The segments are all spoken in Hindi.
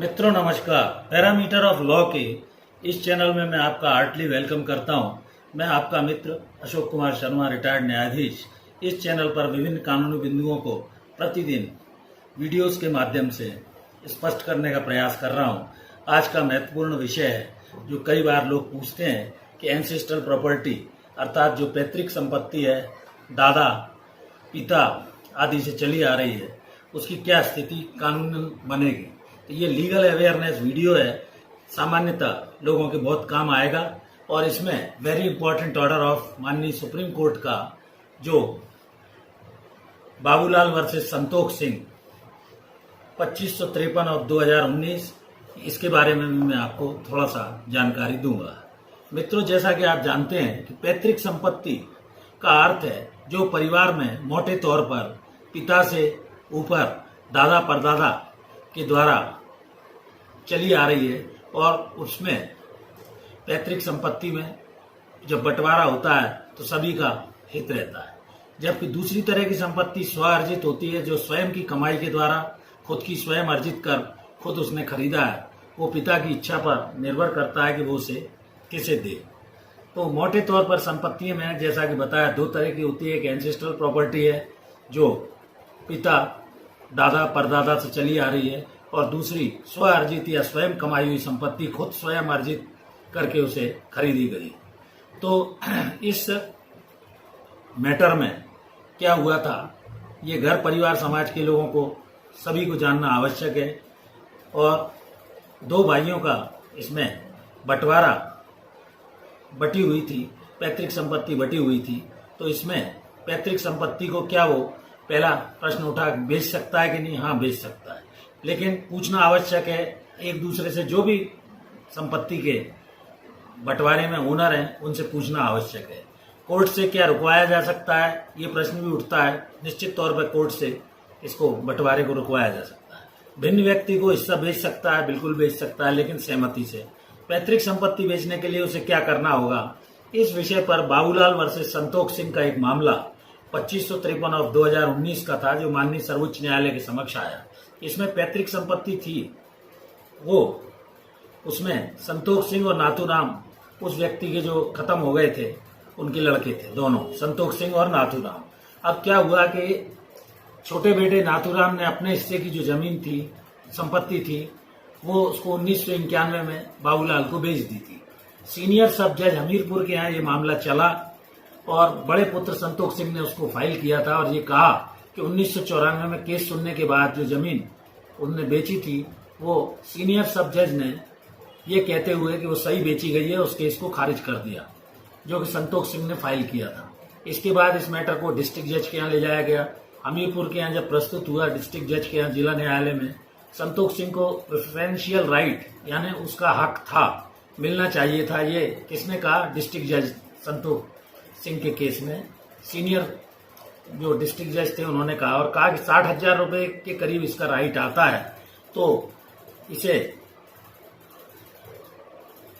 मित्रों नमस्कार। पैरामीटर ऑफ लॉ के इस चैनल में मैं आपका हार्टली वेलकम करता हूं। मैं आपका मित्र अशोक कुमार शर्मा, रिटायर्ड न्यायाधीश। इस चैनल पर विभिन्न कानूनी बिंदुओं को प्रतिदिन वीडियोस के माध्यम से स्पष्ट करने का प्रयास कर रहा हूं। आज का महत्वपूर्ण विषय है जो कई बार लोग पूछते हैं कि एंसेस्ट्रल प्रॉपर्टी अर्थात जो पैतृक संपत्ति है, दादा पिता आदि से चली आ रही है, उसकी क्या स्थिति कानूनन बनेगी। तो ये लीगल अवेयरनेस वीडियो है, सामान्यतः लोगों के बहुत काम आएगा। और इसमें वेरी इंपॉर्टेंट ऑर्डर ऑफ माननीय सुप्रीम कोर्ट का जो बाबूलाल वर्सेस संतोष सिंह 2553 और 2019, इसके बारे में मैं आपको थोड़ा सा जानकारी दूंगा। मित्रों, जैसा कि आप जानते हैं कि पैतृक संपत्ति का अर्थ है जो परिवार में मोटे तौर पर पिता से ऊपर दादा परदादा के द्वारा चली आ रही है, और उसमें पैतृक संपत्ति में जब बंटवारा होता है तो सभी का हित रहता है। जबकि दूसरी तरह की संपत्ति स्व अर्जित होती है, जो स्वयं की कमाई के द्वारा खुद की स्वयं अर्जित कर खुद उसने खरीदा है, वो पिता की इच्छा पर निर्भर करता है कि वो उसे किसे दे। तो मोटे तौर पर संपत्ति में जैसा कि बताया दो तरह की होती है। एक एंसेस्ट्रल प्रॉपर्टी है जो पिता दादा परदादा से चली आ रही है, और दूसरी स्व अर्जित या स्वयं कमाई हुई संपत्ति, खुद स्वयं अर्जित करके उसे खरीदी गई। तो इस मैटर में क्या हुआ था, ये घर परिवार समाज के लोगों को सभी को जानना आवश्यक है। और दो भाइयों का इसमें बंटवारा बटी हुई थी, पैतृक संपत्ति बटी हुई थी। तो इसमें पैतृक संपत्ति को क्या वो पहला प्रश्न उठा, बेच सकता है कि नहीं? हाँ, बेच सकता है, लेकिन पूछना आवश्यक है एक दूसरे से। जो भी संपत्ति के बंटवारे में ओनर हैं उनसे पूछना आवश्यक है। कोर्ट से क्या रुकवाया जा सकता है, ये प्रश्न भी उठता है। निश्चित तौर पर कोर्ट से इसको बंटवारे को रुकवाया जा सकता है। भिन्न व्यक्ति को हिस्सा बेच सकता है, बिल्कुल बेच सकता है, लेकिन सहमति से। पैतृक संपत्ति बेचने के लिए उसे क्या करना होगा, इस विषय पर बाबूलाल वर्सेस संतोष सिंह का एक मामला 2553 और 2019 का था, जो माननीय सर्वोच्च न्यायालय के समक्ष आया। इसमें पैतृक संपत्ति थी वो, उसमें संतोष सिंह और नाथूराम उस व्यक्ति के जो खत्म हो गए थे, उनके लड़के थे दोनों, संतोष सिंह और नाथूराम। अब क्या हुआ कि छोटे बेटे नाथूराम ने अपने हिस्से की जो जमीन थी, संपत्ति थी, वो उसको 1991 में बाबूलाल को बेच दी थी। सीनियर सब जज हमीरपुर के यहाँ ये मामला चला, और बड़े पुत्र संतोष सिंह ने उसको फाइल किया था और ये कहा कि 1994 में केस सुनने के बाद जो जमीन उन्होंने बेची थी, वो सीनियर सब जज ने ये कहते हुए कि वो सही बेची गई है, उस केस को खारिज कर दिया, जो कि संतोष सिंह ने फाइल किया था। इसके बाद इस मैटर को डिस्ट्रिक्ट जज के यहाँ ले जाया गया। हमीरपुर के यहाँ जब प्रस्तुत हुआ डिस्ट्रिक्ट जज के यहाँ जिला न्यायालय में, संतोष सिंह को प्रेफरेंशियल राइट यानी उसका हक था, मिलना चाहिए था। ये किसने कहा? डिस्ट्रिक्ट जज संतोष सिंह के केस में सीनियर जो डिस्ट्रिक्ट जज थे उन्होंने कहा, और कहा कि 60,000 रुपए के करीब इसका राइट आता है, तो इसे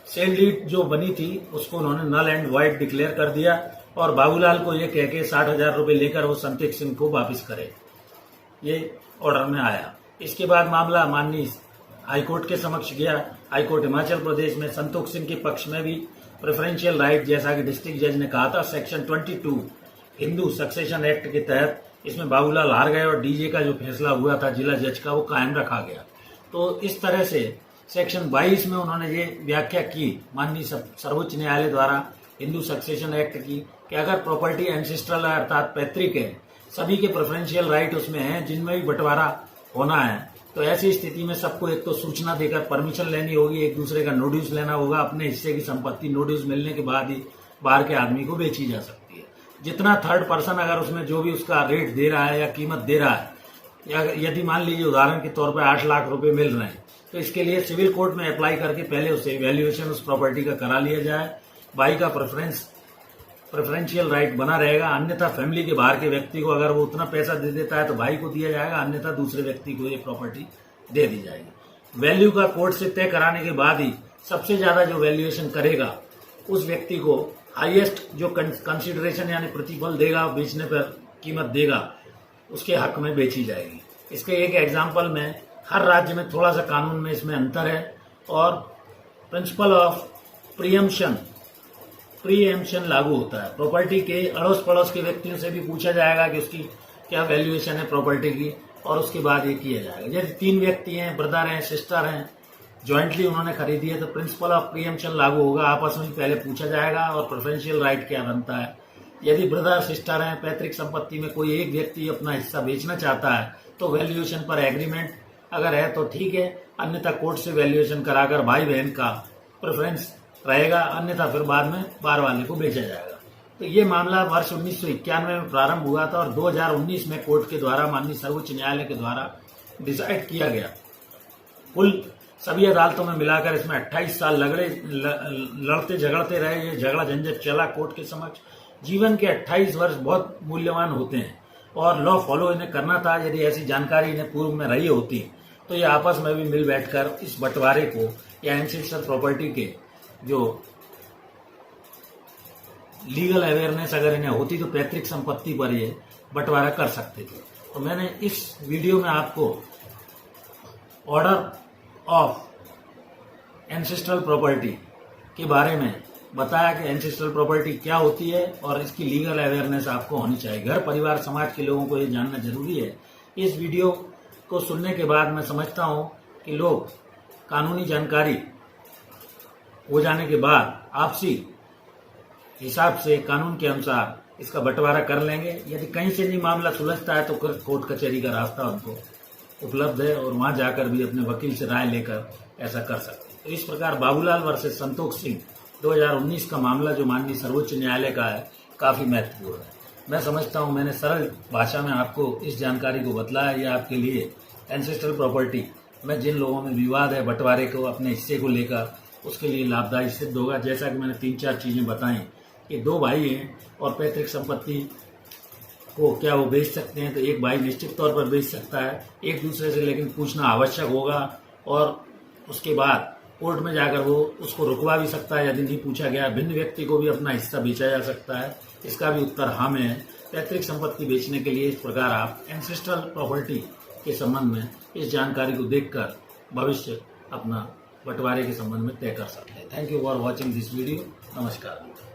सेल डीड जो बनी थी उसको उन्होंने नल एंड वाइड डिक्लेयर कर दिया, और बाबूलाल को ये कह के 60,000 रुपए लेकर वो संतोष सिंह को वापस करे, ये ऑर्डर में आया। इसके बाद मामला माननीय हाईकोर्ट के समक्ष गया। हाईकोर्ट हिमाचल प्रदेश में संतोष सिंह के पक्ष में भी प्रेफरेंशियल राइट, जैसा कि डिस्ट्रिक्ट जज ने कहा था, सेक्शन 22 हिंदू सक्सेशन एक्ट के तहत इसमें बाबूलाल हार गए, और डीजे का जो फैसला हुआ था जिला जज का, वो कायम रखा गया। तो इस तरह से सेक्शन 22 में उन्होंने ये व्याख्या की माननीय सर्वोच्च न्यायालय द्वारा हिंदू सक्सेशन एक्ट की, कि अगर प्रॉपर्टी एंसेस्ट्रल है अर्थात पैतृक है, सभी के प्रेफरेंशियल राइट उसमें हैं, जिनमें भी बंटवारा होना है, तो ऐसी स्थिति में सबको एक तो सूचना देकर परमिशन लेनी होगी, एक दूसरे का नोटिस लेना होगा। अपने हिस्से की संपत्ति नोटिस मिलने के बाद ही बाहर के आदमी को बेची जा सकती है। जितना थर्ड पर्सन अगर उसमें जो भी उसका रेट दे रहा है या कीमत दे रहा है, या यदि मान लीजिए उदाहरण के तौर पर 8 लाख रुपए मिल रहे हैं, तो इसके लिए सिविल कोर्ट में अप्लाई करके पहले उसे वैल्यूएशन उस प्रॉपर्टी का करा लिया जाए। भाई का प्रेफरेंशियल राइट बना रहेगा, अन्यथा फैमिली के बाहर के व्यक्ति को अगर वो उतना पैसा दे देता है तो भाई को दिया जाएगा, अन्यथा दूसरे व्यक्ति को ये प्रॉपर्टी दे दी जाएगी। वैल्यू का कोर्ट से तय कराने के बाद ही सबसे ज्यादा जो वैल्यूएशन करेगा उस व्यक्ति को हाईएस्ट जो कंसिडरेशन यानी प्रतिफल देगा, बेचने पर कीमत देगा, उसके हक में बेची जाएगी। इसके एक एग्जाम्पल में हर राज्य में थोड़ा सा कानून में इसमें अंतर है। और प्रिंसिपल ऑफ प्रीएम्पशन लागू होता है। प्रॉपर्टी के अड़ोस पड़ोस के व्यक्तियों से भी पूछा जाएगा कि उसकी क्या वैल्यूएशन है प्रॉपर्टी की, और उसके बाद ये किया जाएगा। यदि 3 व्यक्ति हैं, ब्रदर हैं, सिस्टर हैं, ज्वाइंटली उन्होंने खरीदी है, तो प्रिंसिपल ऑफ प्रीएम्पशन लागू होगा। आपस में पहले पूछा जाएगा और प्रेफरेंशियल राइट क्या बनता है। यदि ब्रदर सिस्टर हैं, पैतृक संपत्ति में कोई एक व्यक्ति अपना हिस्सा बेचना चाहता है तो वैल्यूएशन पर एग्रीमेंट अगर है तो ठीक है, अन्यथा कोर्ट से वैल्यूएशन कराकर भाई बहन का प्रेफरेंस रहेगा, अन्यथा फिर बाद में बार वाले को बेचा जाएगा। तो ये मामला वर्ष 1991 में प्रारंभ हुआ था और 2019 में कोर्ट के द्वारा, माननीय सर्वोच्च न्यायालय के द्वारा डिसाइड किया गया। कुल सभी अदालतों में मिलाकर इसमें 28 साल लड़ते झगड़ते रहे। ये झगड़ा झंझट चला कोर्ट के समक्ष। जीवन के 28 वर्ष बहुत मूल्यवान होते हैं और लॉ फॉलो इन्हें करना था। यदि ऐसी जानकारी इन्हें पूर्व में रही होती तो ये आपस में भी मिल बैठकर इस बंटवारे को या एंसेस्टर प्रॉपर्टी के जो लीगल अवेयरनेस अगर इन्हें होती तो पैतृक संपत्ति पर ये बंटवारा कर सकते थे। तो मैंने इस वीडियो में आपको ऑर्डर ऑफ एंसेस्ट्रल प्रॉपर्टी के बारे में बताया कि एंसेस्ट्रल प्रॉपर्टी क्या होती है और इसकी लीगल अवेयरनेस आपको होनी चाहिए। घर परिवार समाज के लोगों को ये जानना जरूरी है। इस वीडियो को सुनने के बाद मैं समझता हूं कि लोग कानूनी जानकारी हो जाने के बाद आपसी हिसाब से कानून के अनुसार इसका बंटवारा कर लेंगे। यदि कहीं से नहीं मामला सुलझता है तो कोर्ट कचहरी का रास्ता उनको उपलब्ध है और वहां जाकर भी अपने वकील से राय लेकर ऐसा कर सकते हैं। तो इस प्रकार बाबूलाल वर्सेस संतोष सिंह 2019 का मामला जो माननीय सर्वोच्च न्यायालय का है काफी महत्वपूर्ण है। मैं समझता हूं मैंने सरल भाषा में आपको इस जानकारी को बतलाया। यह आपके लिए एंसेस्ट्रल प्रॉपर्टी में जिन लोगों में विवाद है बंटवारे को अपने हिस्से को लेकर, उसके लिए लाभदायी सिद्ध होगा। जैसा कि मैंने 3-4 चीजें बताई कि 2 भाई हैं और पैतृक संपत्ति को क्या वो बेच सकते हैं, तो एक भाई निश्चित तौर पर बेच सकता है एक दूसरे से, लेकिन पूछना आवश्यक होगा और उसके बाद कोर्ट में जाकर वो उसको रुकवा भी सकता है यदि नहीं पूछा गया। भिन्न व्यक्ति को भी अपना हिस्सा बेचा जा सकता है, इसका भी उत्तर हाँ में है। पैतृक संपत्ति बेचने के लिए इस प्रकार आप एंसेस्ट्रल प्रॉपर्टी के संबंध में इस जानकारी को देखकर भविष्य अपना बंटवारे के संबंध में तय कर सकते हैं। Thank you for watching this video. नमस्कार।